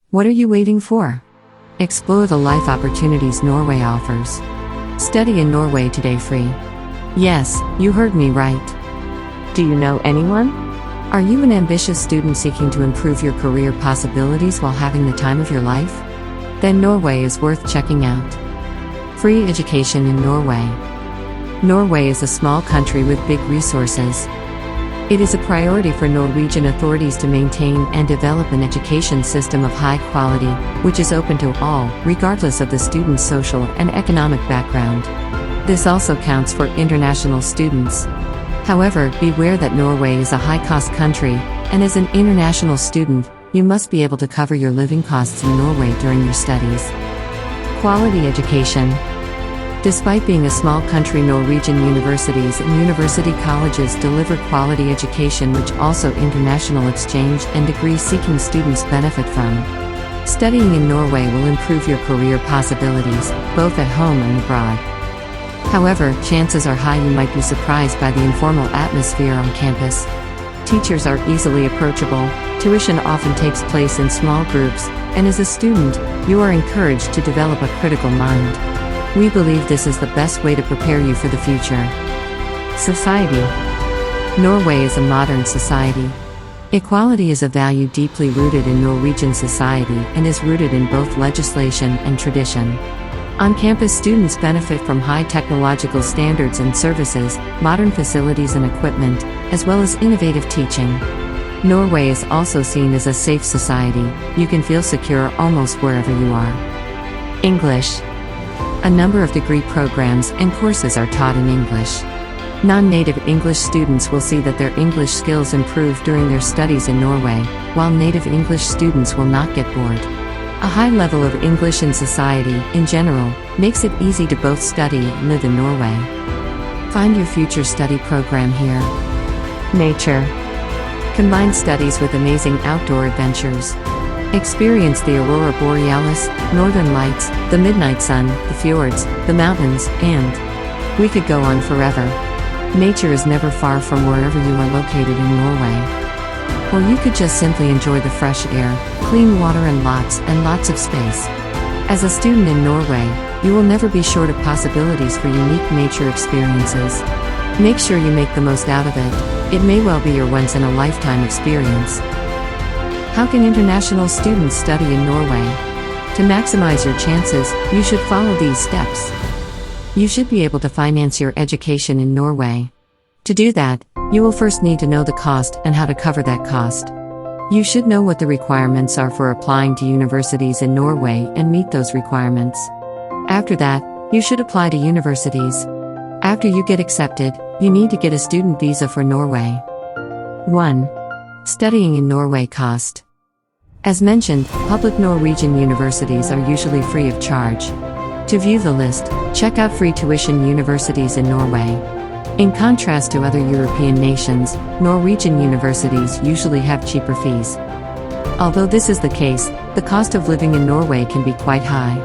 What are you waiting for? Explore the life opportunities Norway offers. Study in Norway today free. Yes, you heard me right. Do you know anyone? Are you an ambitious student seeking to improve your career possibilities while having the time of your life? Then Norway is worth checking out. Free education in Norway. Norway is a small country with big resources. It is a priority for Norwegian authorities to maintain and develop an education system of high quality, which is open to all, regardless of the student's social and economic background. This also counts for international students. However, beware that Norway is a high-cost country, and as an international student, you must be able to cover your living costs in Norway during your studies. Quality education. Despite being a small country, Norwegian universities and university colleges deliver quality education which also international exchange and degree-seeking students benefit from. Studying in Norway will improve your career possibilities, both at home and abroad. However, chances are high you might be surprised by the informal atmosphere on campus. Teachers are easily approachable, tuition often takes place in small groups, and as a student, you are encouraged to develop a critical mind. We believe this is the best way to prepare you for the future. Society. Norway is a modern society. Equality is a value deeply rooted in Norwegian society and is rooted in both legislation and tradition. On campus, students benefit from high technological standards and services, modern facilities and equipment, as well as innovative teaching. Norway is also seen as a safe society. You can feel secure almost wherever you are. English. A number of degree programs and courses are taught in English. Non-native English students will see that their English skills improve during their studies in Norway, while native English students will not get bored. A high level of English in society, in general, makes it easy to both study and live in Norway. Find your future study program here. Nature. Combine studies with amazing outdoor adventures. Experience the aurora borealis, northern lights, the midnight sun, the fjords, the mountains, and we could go on forever. Nature is never far from wherever you are located in Norway. Or you could just simply enjoy the fresh air, clean water and lots of space. As a student in Norway, you will never be short of possibilities for unique nature experiences. Make sure you make the most out of it. It may well be your once-in-a-lifetime experience. How can international students study in Norway? To maximize your chances, you should follow these steps. You should be able to finance your education in Norway. To do that, you will first need to know the cost and how to cover that cost. You should know what the requirements are for applying to universities in Norway and meet those requirements. After that, you should apply to universities. After you get accepted, you need to get a student visa for Norway. 1. Studying in Norway cost. As mentioned, public Norwegian universities are usually free of charge. To view the list, check out free tuition universities in Norway. In contrast to other European nations, Norwegian universities usually have cheaper fees. Although this is the case, the cost of living in Norway can be quite high.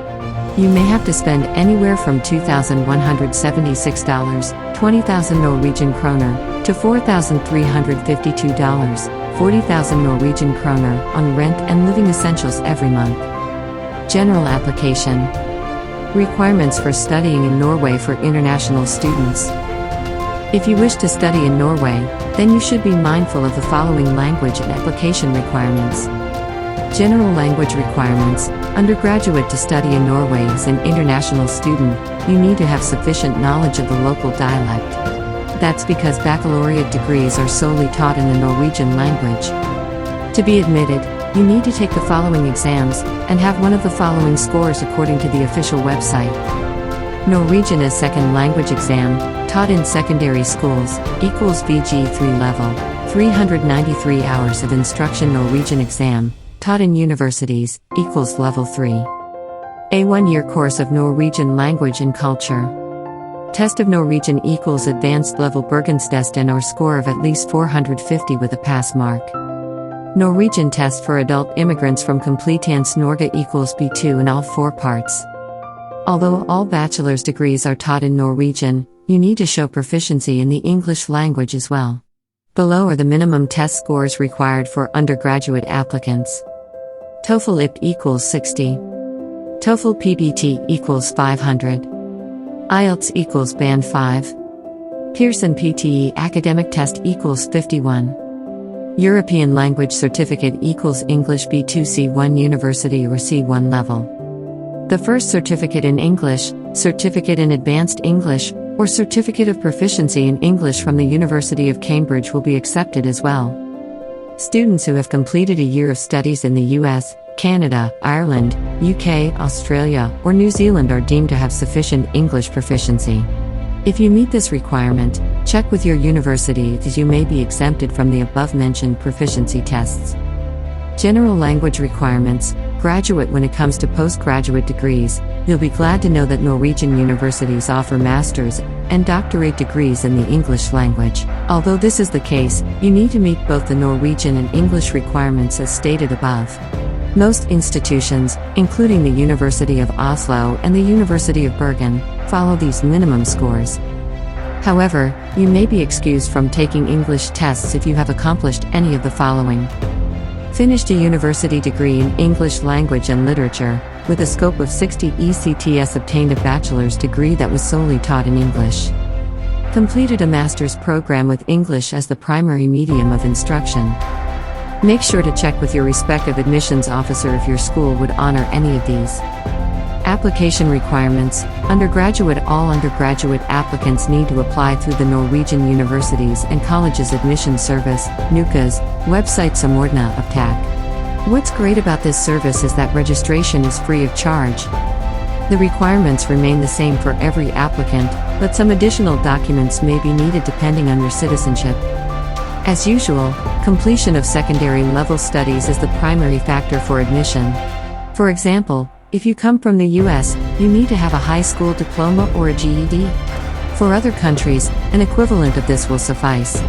You may have to spend anywhere from $2,176, 20,000 Norwegian kroner, to $4,352, 40,000 Norwegian kroner, on rent and living essentials every month. General application. Requirements for studying in Norway for international students. If you wish to study in Norway, then you should be mindful of the following language and application requirements. General language requirements. Undergraduate. To study in Norway as an international student, you need to have sufficient knowledge of the local dialect. That's because baccalaureate degrees are solely taught in the Norwegian language. To be admitted, you need to take the following exams, and have one of the following scores according to the official website. Norwegian as second language exam, taught in secondary schools, equals VG3 level, 393 hours of instruction. Norwegian exam, taught in universities, equals level 3. A 1-year course of Norwegian language and culture. Test of Norwegian equals advanced level Bergenstesten or score of at least 450 with a pass mark. Norwegian test for adult immigrants from Competence Norge equals B2 in all 4 parts. Although all bachelor's degrees are taught in Norwegian, you need to show proficiency in the English language as well. Below are the minimum test scores required for undergraduate applicants. TOEFL IP equals 60. TOEFL PBT equals 500. IELTS equals Band 5. Pearson PTE Academic Test equals 51. European Language Certificate equals English B2 C1 University or C1 level. The first certificate in English, Certificate in Advanced English, or Certificate of Proficiency in English from the University of Cambridge will be accepted as well. Students who have completed a year of studies in the US, Canada, Ireland, UK, Australia, or New Zealand are deemed to have sufficient English proficiency. If you meet this requirement, check with your university as you may be exempted from the above-mentioned proficiency tests. General language requirements. Graduate. When it comes to postgraduate degrees, you'll be glad to know that Norwegian universities offer master's and doctorate degrees in the English language. Although this is the case, you need to meet both the Norwegian and English requirements as stated above. Most institutions, including the University of Oslo and the University of Bergen, follow these minimum scores. However, you may be excused from taking English tests if you have accomplished any of the following. Finished a university degree in English language and literature, with a scope of 60 ECTS. Obtained a bachelor's degree that was solely taught in English. Completed a master's program with English as the primary medium of instruction. Make sure to check with your respective admissions officer if your school would honor any of these. Application requirements. Undergraduate. All undergraduate applicants need to apply through the Norwegian Universities and Colleges Admission Service, NUCA's, website Samordna Opptak. What's great about this service is that registration is free of charge. The requirements remain the same for every applicant, but some additional documents may be needed depending on your citizenship. As usual, completion of secondary level studies is the primary factor for admission. For example, if you come from the US, you need to have a high school diploma or a GED. For other countries, an equivalent of this will suffice.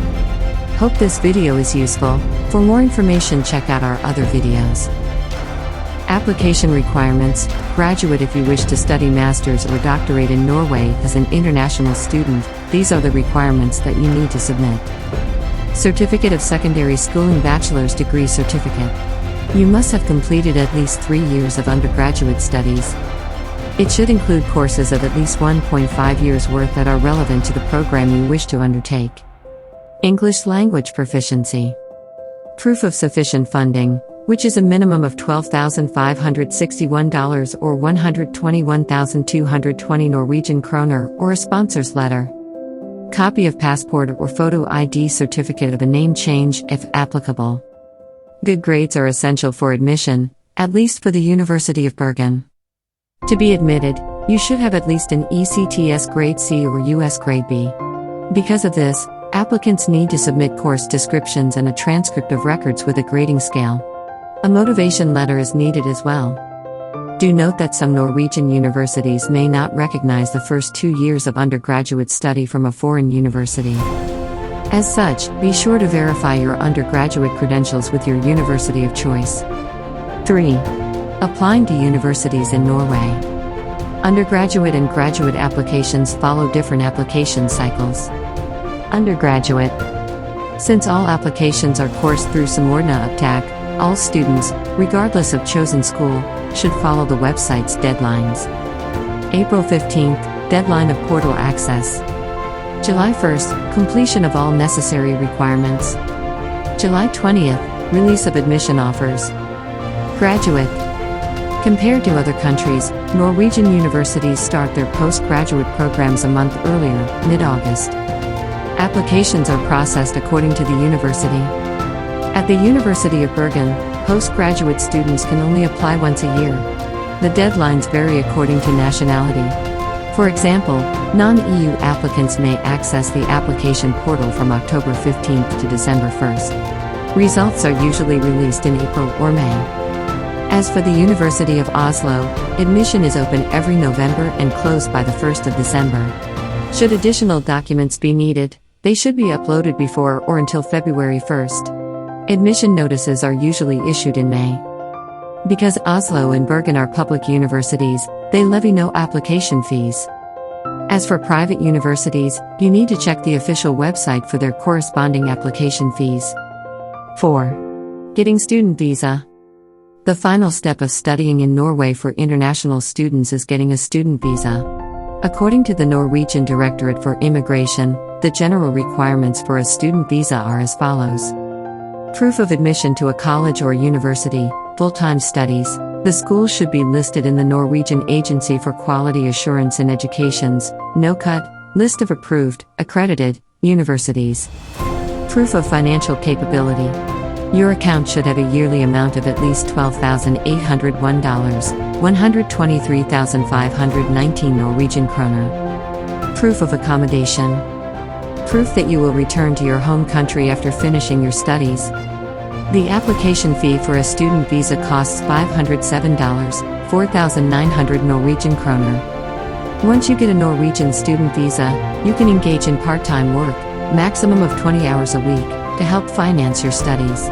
Hope this video is useful. For more information, check out our other videos. Application requirements. Graduate. If you wish to study master's or doctorate in Norway as an international student, these are the requirements that you need to submit. Certificate of Secondary Schooling. Bachelor's degree certificate. You must have completed at least 3 years of undergraduate studies. It should include courses of at least 1.5 years worth that are relevant to the program you wish to undertake. English language proficiency. Proof of sufficient funding, which is a minimum of $12,561 or 121,220 Norwegian kroner, or a sponsor's letter. Copy of passport or photo ID. Certificate of a name change, if applicable. Good grades are essential for admission, at least for the University of Bergen. To be admitted, you should have at least an ECTS grade C or US grade B. Because of this, applicants need to submit course descriptions and a transcript of records with a grading scale. A motivation letter is needed as well. Do note that some Norwegian universities may not recognize the first 2 years of undergraduate study from a foreign university. As such, be sure to verify your undergraduate credentials with your university of choice. 3. Applying to universities in Norway. Undergraduate and graduate applications follow different application cycles. Undergraduate. Since all applications are coursed through Samordna Opptak, all students, regardless of chosen school, should follow the website's deadlines. April 15th, deadline of portal access. July 1st, completion of all necessary requirements. July 20th, release of admission offers. Graduate. Compared to other countries, Norwegian universities start their postgraduate programs a month earlier, mid-August. Applications are processed according to the university. At the University of Bergen, postgraduate students can only apply once a year. The deadlines vary according to nationality. For example, non-EU applicants may access the application portal from October 15th to December 1st. Results are usually released in April or May. As for the University of Oslo, admission is open every November and closed by the 1st of December. Should additional documents be needed, they should be uploaded before or until February 1st. Admission notices are usually issued in May. Because Oslo and Bergen are public universities, they levy no application fees. As for private universities, you need to check the official website for their corresponding application fees. 4. Getting student visa. The final step of studying in Norway for international students is getting a student visa. According to the Norwegian Directorate for Immigration, the general requirements for a student visa are as follows. Proof of admission to a college or university, full-time studies. The school should be listed in the Norwegian Agency for Quality Assurance in Education's NOCUT list of approved, accredited universities. Proof of financial capability. Your account should have a yearly amount of at least $12,801, $123,519 Norwegian kroner. Proof of accommodation. Proof that you will return to your home country after finishing your studies. The application fee for a student visa costs $507, 4,900 Norwegian kroner. Once you get a Norwegian student visa, you can engage in part-time work, maximum of 20 hours a week, to help finance your studies.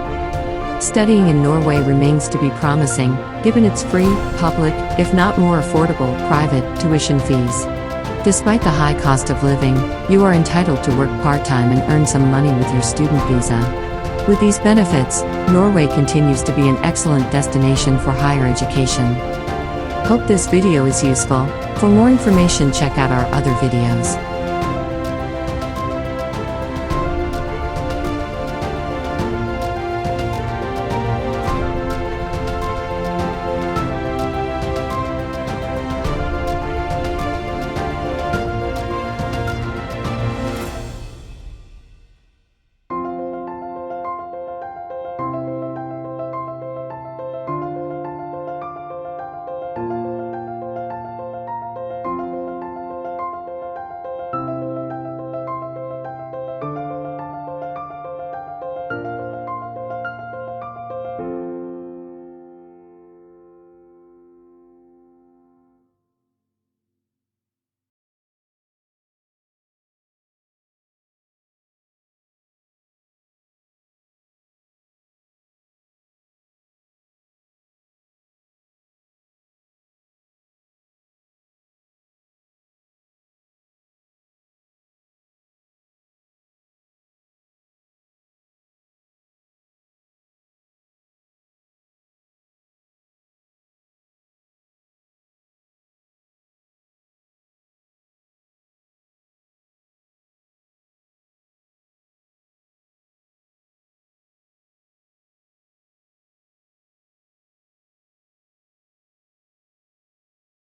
Studying in Norway remains to be promising, given its free, public, if not more affordable, private tuition fees. Despite the high cost of living, you are entitled to work part-time and earn some money with your student visa. With these benefits, Norway continues to be an excellent destination for higher education. Hope this video is useful. For more information, check out our other videos.